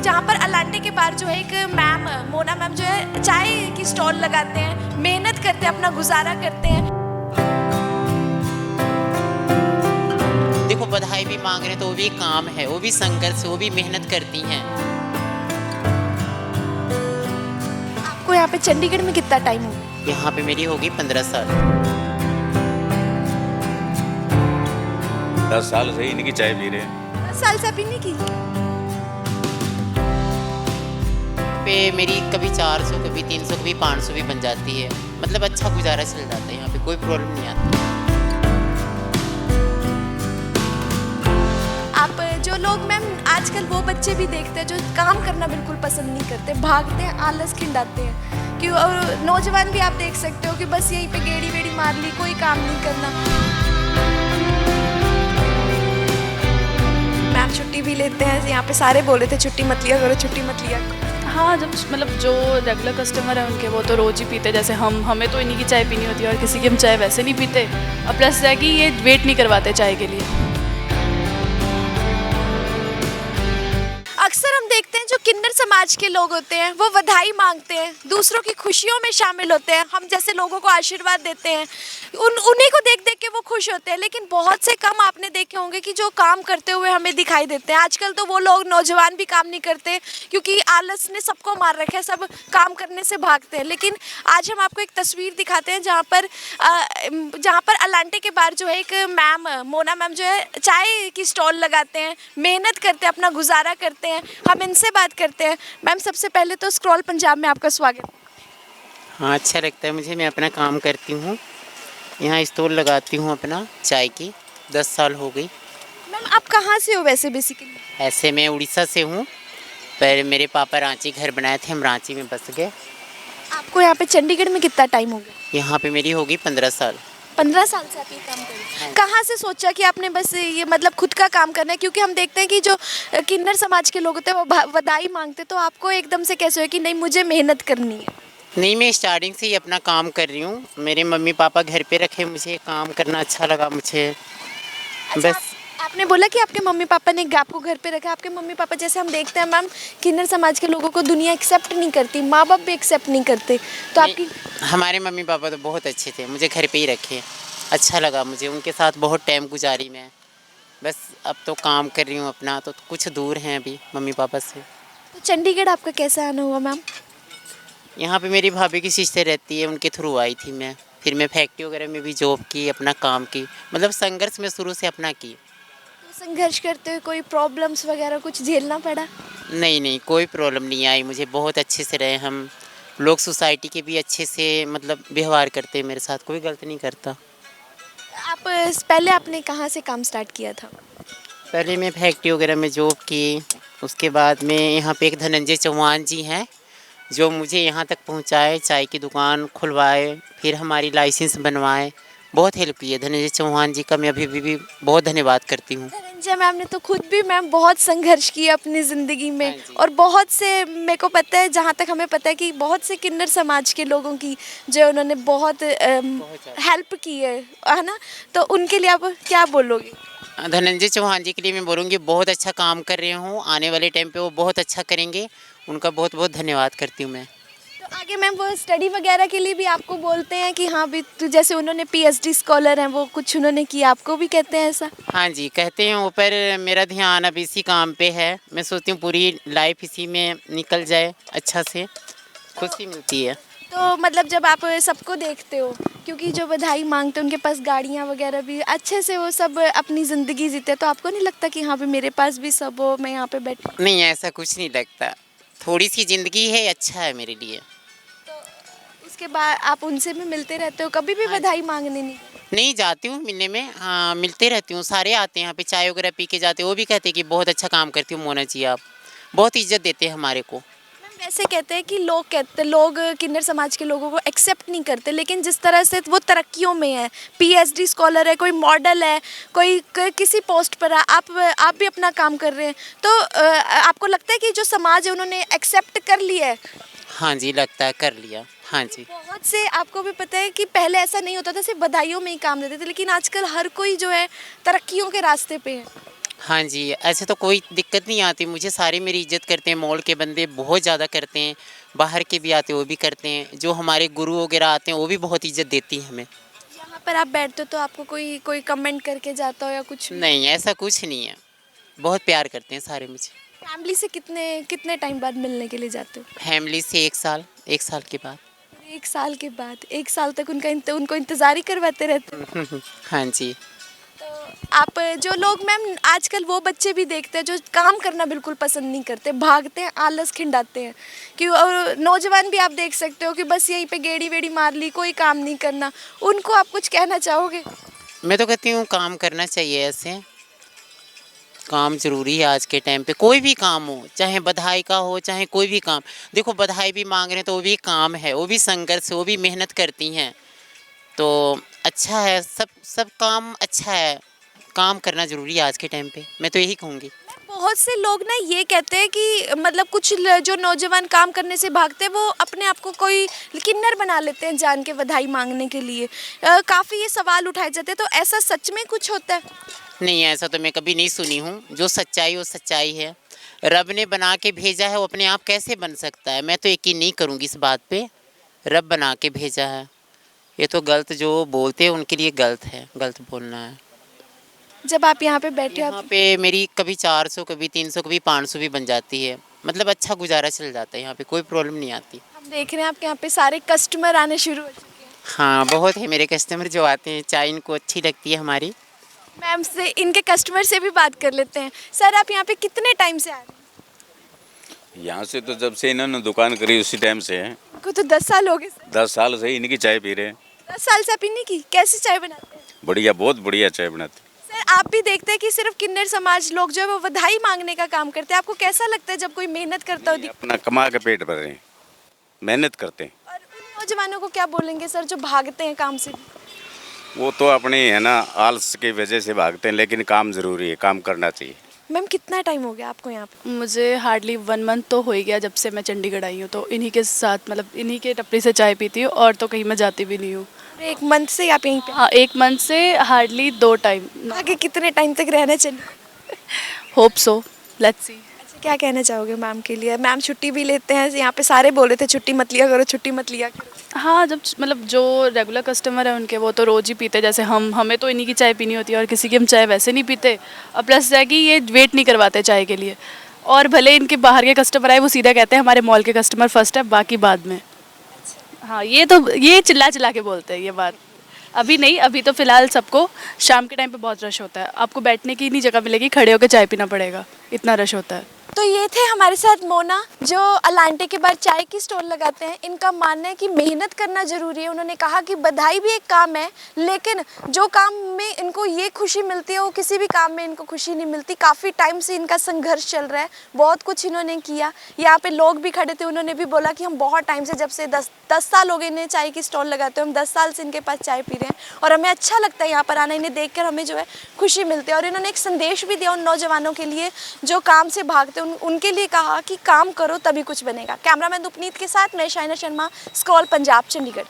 जहाँ पर अलांटे के बाहर जो है एक मैम मोना मैम जो है चाय की स्टॉल लगाते हैं, मेहनत करते हैं, अपना गुजारा करते हैं। देखो बधाई भी मांग रहे हैं तो वो भी काम है, वो भी संघर्ष, वो भी मेहनत करती हैं। आपको यहाँ पे चंडीगढ़ में कितना टाइम हो गया? यहाँ पे मेरी होगी 15 साल। 10 साल से ही इनकी चाय पी रहे हैं। 10 साल से अभी नहीं की? पे मेरी कभी 400, कभी 300, कभी 500 भी बन जाती है। मतलब अच्छा गुजारा चल जाता है, यहाँ पे कोई प्रॉब्लम नहीं आती। आप जो लोग मैम आजकल वो बच्चे भी देखते हैं जो काम करना बिल्कुल पसंद नहीं करते, भागते हैं, आलस खिंडाते हैं कि और नौजवान भी आप देख सकते हो कि बस यहीं पे गेड़ी वेड़ी मार ली, कोई काम नहीं करना। मैम छुट्टी भी लेते हैं, यहाँ पे सारे बोल रहे थे छुट्टी मत लिया करो, छुट्टी मत लिया करो। हाँ, जब मतलब जो रेगुलर कस्टमर है उनके वो तो रोज़ ही पीते, जैसे हमें तो इन्हीं की चाय पीनी होती है और किसी की हम चाय वैसे नहीं पीते। और प्लस है कि ये वेट नहीं करवाते चाय के लिए। अक्सर हम देखते हैं जो किन्नर समाज के लोग होते हैं वो बधाई मांगते हैं, दूसरों की खुशियों में शामिल होते हैं, हम जैसे लोगों को आशीर्वाद देते हैं, उन्हीं को देख देख के वो खुश होते हैं। लेकिन बहुत से कम आपने देखे होंगे कि जो काम करते हुए हमें दिखाई देते हैं। आजकल तो वो लोग नौजवान भी काम नहीं करते क्योंकि आलस ने सबको मार रखा है, सब काम करने से भागते हैं। लेकिन आज हम आपको एक तस्वीर दिखाते हैं जहाँ पर अलांटे के बाहर जो है एक मैम मोना मैम जो है चाय की स्टॉल लगाते हैं, मेहनत करते हैं, अपना गुजारा करते हैं। हम इनसे बात करते हैं। मैम सबसे पहले तो स्क्रॉल पंजाब में आपका स्वागत। हाँ, अच्छा लगता है मुझे। मैं अपना काम करती हूँ, यहाँ स्टॉल लगाती हूँ अपना चाय की। 10 साल हो गई। मैम आप कहाँ से हो वैसे बेसिकली? ऐसे मैं उड़ीसा से हूँ, पर मेरे पापा रांची घर बनाए थे, हम रांची में बस गए। आपको यहाँ पे चंडीगढ़ में कितना टाइम हो गया? यहाँ पे मेरी होगी 15 साल। 15 साल से आप ये काम कर रहे हैं। कहाँ से सोचा कि आपने बस ये मतलब खुद का काम करना है? क्योंकि हम देखते हैं कि जो किन्नर समाज के लोग होते हैं वो बधाई मांगते, तो आपको एकदम से कैसे हो कि नहीं मुझे मेहनत करनी है? नहीं, मैं स्टार्टिंग से ही अपना काम कर रही हूँ। मेरे मम्मी पापा घर पे रखे, मुझे काम करना अच्छा लगा मुझे। अच्छा, बस आपने बोला कि आपके मम्मी पापा ने आपको घर पे रखा। आपके मम्मी पापा जैसे हम देखते हैं मैम किन्नर समाज के लोगों को दुनिया एक्सेप्ट नहीं करती, माँ बाप भी एक्सेप्ट नहीं करते, तो आपकी? हमारे मम्मी पापा तो बहुत अच्छे थे, मुझे घर पे ही रखे। अच्छा लगा मुझे, उनके साथ बहुत टाइम गुजारी मैं। बस अब तो काम कर रही हूँ अपना, तो कुछ दूर हैं अभी मम्मी पापा से। तो चंडीगढ़ आपका कैसा आना हुआ मैम? यहाँ पे मेरी भाभी की सिस्टर रहती है, उनके थ्रू आई थी मैं। फिर मैं फैक्ट्री वगैरह में भी जॉब की, अपना काम की। मतलब संघर्ष में शुरू से अपना की। तो संघर्ष करते हुए कोई प्रॉब्लम्स वगैरह कुछ झेलना पड़ा? नहीं, कोई प्रॉब्लम नहीं आई मुझे। बहुत अच्छे से रहे हम लोग। सोसाइटी के भी अच्छे से मतलब व्यवहार करते हैं मेरे साथ, कोई गलती नहीं करता। आप पहले आपने कहाँ से काम स्टार्ट किया था? पहले मैं फैक्ट्री वगैरह में जॉब की, उसके बाद में यहाँ पे एक धनंजय चौहान जी हैं जो मुझे यहाँ तक पहुँचाए, चाय की दुकान खुलवाए, फिर हमारी लाइसेंस बनवाए। बहुत हेल्प की है धनंजय चौहान जी का, मैं अभी भी बहुत धन्यवाद करती हूँ। धनंजय मैम ने तो खुद भी मैम बहुत संघर्ष किया अपनी ज़िंदगी में, हाँ जी। और बहुत से मेरे को पता है, जहाँ तक हमें पता है कि बहुत से किन्नर समाज के लोगों की जो उन्होंने बहुत हेल्प की है ना? तो उनके लिए आप क्या बोलोगे? धनंजय चौहान जी के लिए मैं बोलूँगी बहुत अच्छा काम कर रहे हूँ, आने वाले टाइम पे वो बहुत अच्छा करेंगे। उनका बहुत बहुत धन्यवाद करती हूँ मैं। तो आगे मैम वो स्टडी वगैरह के लिए भी आपको बोलते हैं कि हाँ भी तू, जैसे उन्होंने पीएचडी स्कॉलर हैं वो कुछ उन्होंने किया, आपको भी कहते हैं ऐसा? हाँ जी, कहते हैं वो, पर मेरा ध्यान अब इसी काम पे है। मैं सोचती हूँ पूरी लाइफ इसी में निकल जाए, अच्छा से खुशी मिलती है। तो मतलब जब आप सबको देखते हो, क्योंकि जो बधाई मांगते हैं उनके पास गाड़ियाँ वगैरह भी अच्छे से, वो सब अपनी ज़िंदगी जीते, तो आपको नहीं लगता कि हाँ भी मेरे पास भी सब हो, मैं यहाँ पे बैठी? नहीं, ऐसा कुछ नहीं लगता। थोड़ी सी ज़िंदगी है, अच्छा है मेरे लिए। उसके बाद आप उनसे भी मिलते रहते हो, कभी भी बधाई मांगने नहीं? नहीं, जाती हूँ मिलने में। हाँ, मिलते रहती हूँ। सारे आते हैं यहाँ पे, चाय वगैरह पी के जाते हैं। वो भी कहते हैं कि बहुत अच्छा काम करती हूँ मोना जी आप। बहुत इज्जत देते हैं हमारे को। मैम वैसे कहते हैं कि लोग किन्नर समाज के लोगों को एक्सेप्ट नहीं करते, लेकिन जिस तरह से वो तरक्कियों में है, पीएचडी स्कॉलर है, कोई मॉडल है, कोई किसी पोस्ट पर है, आप भी अपना काम कर रहे हैं, तो आपको लगता है कि जो समाज है उन्होंने एक्सेप्ट कर लिया है? हाँ जी, लगता है कर लिया। हाँ जी। बहुत से आपको भी पता है कि पहले ऐसा नहीं होता था, सिर्फ बधाइयों में ही काम देते थे, लेकिन आजकल हर कोई जो है तरक्कियों के रास्ते पे है। हाँ जी, ऐसे तो कोई दिक्कत नहीं आती मुझे, सारे मेरी इज़्ज़त करते हैं, मॉल के बंदे बहुत ज़्यादा करते हैं, बाहर के भी आते हैं वो भी करते हैं, जो हमारे गुरु वगैरह आते हैं वो भी बहुत इज़्ज़त देती हैं हमें। यहाँ पर आप बैठते हो तो आपको कोई कोई कमेंट करके जाता हो या कुछ भी? नहीं, ऐसा कुछ नहीं है, बहुत प्यार करते हैं सारे मुझे। फैमिली से कितने कितने टाइम बाद मिलने के लिए जाते हो? फैमिली से 1 साल के बाद। 1 साल के बाद, 1 साल तक उनको इंतज़ार ही करवाते रहते हो। हाँ जी। तो आप जो लोग मैम आजकल वो बच्चे भी देखते हैं जो काम करना बिल्कुल पसंद नहीं करते, भागते हैं, आलस खिंडाते हैं कि, और नौजवान भी आप देख सकते हो कि बस यहीं पे गेड़ी वेड़ी मार ली, कोई काम नहीं करना, उनको आप कुछ कहना चाहोगे? मैं तो कहती हूँ काम करना चाहिए, ऐसे काम ज़रूरी है आज के टाइम पे, कोई भी काम हो, चाहे बधाई का हो चाहे कोई भी काम। देखो बधाई भी मांग रहे हैं तो वो भी काम है, वो भी संघर्ष, वो भी मेहनत करती हैं, तो अच्छा है, सब काम अच्छा है, काम करना ज़रूरी है आज के टाइम पे, मैं तो यही कहूँगी। बहुत से लोग ना ये कहते हैं कि मतलब कुछ जो नौजवान काम करने से भागते हैं वो अपने आप को कोई किन्नर बना लेते हैं जान के बधाई मांगने के लिए। काफ़ी ये सवाल उठाए जाते हैं, तो ऐसा सच में कुछ होता है? नहीं, ऐसा तो मैं कभी नहीं सुनी हूँ, जो सच्चाई वो सच्चाई है, रब ने बना के भेजा है, वो अपने आप कैसे बन सकता है, मैं तो यकीन नहीं करूँगी इस बात पे, रब बना के भेजा है, ये तो गलत जो बोलते हैं उनके लिए गलत है, गलत बोलना है। जब आप यहाँ पे बैठे हो यहाँ पे मेरी कभी 400 कभी 300 कभी 500 भी बन जाती है, मतलब अच्छा गुजारा चल जाता है, यहाँ पे कोई प्रॉब्लम नहीं आती। हम देख रहे हैं आपके यहाँ पे सारे कस्टमर आने शुरू हो चुके हैं। हाँ, बहुत है मेरे कस्टमर जो आते हैं, चाय इनको अच्छी लगती है हमारी। मैम से, इनके कस्टमर से भी बात कर लेते हैं। सर आप यहाँ पे कितने टाइम से आ रहे हैं? यहाँ से तो जब से इन्होंने दुकान करी उसी टाइम से है। इनको तो 10 साल हो गए सर। 10 साल से इनकी चाय पी रहे हैं। 10 साल से आप इन्हीं की कैसी चाय बनाते हैं? बढ़िया, बहुत बढ़िया चाय बनाते हैं। सर आप भी देखते हैं कि सिर्फ किन्नर समाज लोग जो है वो बधाई मांगने का काम करते हैं, आपको कैसा लगता है जब कोई मेहनत करता हो? अपना कमा के पेट भर रहे हैं, मेहनत करते हैं। और उन नौजवानों को क्या बोलेंगे सर जो भागते हैं काम से? वो तो अपने है ना आलस की वजह से भागते हैं, लेकिन काम ज़रूरी है, काम करना चाहिए। मैम कितना टाइम हो गया आपको यहाँ पे? मुझे हार्डली 1 मंथ तो हो ही गया जब से मैं चंडीगढ़ आई हूँ, तो इन्हीं के साथ मतलब इन्हीं के टपरी से चाय पीती हूँ, और तो कहीं मैं जाती भी नहीं हूँ। 1 मंथ से आप यहीं पे? हाँ, 1 मंथ से हार्डली 2 टाइम। आगे कितने टाइम तक रहना चाहिए? Hope so, let's see. अच्छा क्या कहना चाहोगे मैम के लिए? मैम छुट्टी भी लेते हैं, यहाँ पे सारे बोल रहे थे छुट्टी मत लिया करो, छुट्टी मत लिया करो। हाँ, जब मतलब जो रेगुलर कस्टमर है उनके वो तो रोज़ ही पीते, जैसे हमें तो इन्हीं की चाय पीनी होती है, और किसी की हम चाय वैसे नहीं पीते। और प्लस है कि ये वेट नहीं करवाते चाय के लिए, और भले इनके बाहर के कस्टमर आए वो सीधा कहते हैं हमारे मॉल के कस्टमर फर्स्ट है, बाकी बाद में। हाँ, ये चिल्ला चिल्ला के बोलते हैं ये बात। अभी नहीं, अभी तो फ़िलहाल सबको शाम के टाइम पे बहुत रश होता है, आपको बैठने की नहीं जगह मिलेगी, खड़े होकर चाय पीना पड़ेगा, इतना रश होता है। तो ये थे हमारे साथ मोना जो अलांटे के बाद चाय की स्टॉल लगाते हैं। इनका मानना है कि मेहनत करना ज़रूरी है। उन्होंने कहा कि बधाई भी एक काम है, लेकिन जो काम में इनको ये खुशी मिलती है वो किसी भी काम में इनको खुशी नहीं मिलती। काफ़ी टाइम से इनका संघर्ष चल रहा है, बहुत कुछ इन्होंने किया। यहाँ पे लोग भी खड़े थे, उन्होंने भी बोला कि हम बहुत टाइम से, जब से 10 साल हो गए इन्हें चाय की स्टॉल लगाते हैं, हम 10 साल से इनके पास चाय पी रहे हैं और हमें अच्छा लगता है यहाँ पर आना, इन्हें देख कर हमें जो है खुशी मिलती है। और इन्होंने एक संदेश भी दिया उन नौजवानों के लिए जो काम से भागते हैं, उनके लिए कहा कि काम करो तभी कुछ बनेगा। कैमरामैन उपनीत के साथ मैं शाइना शर्मा, स्क्रॉल पंजाब, चंडीगढ़।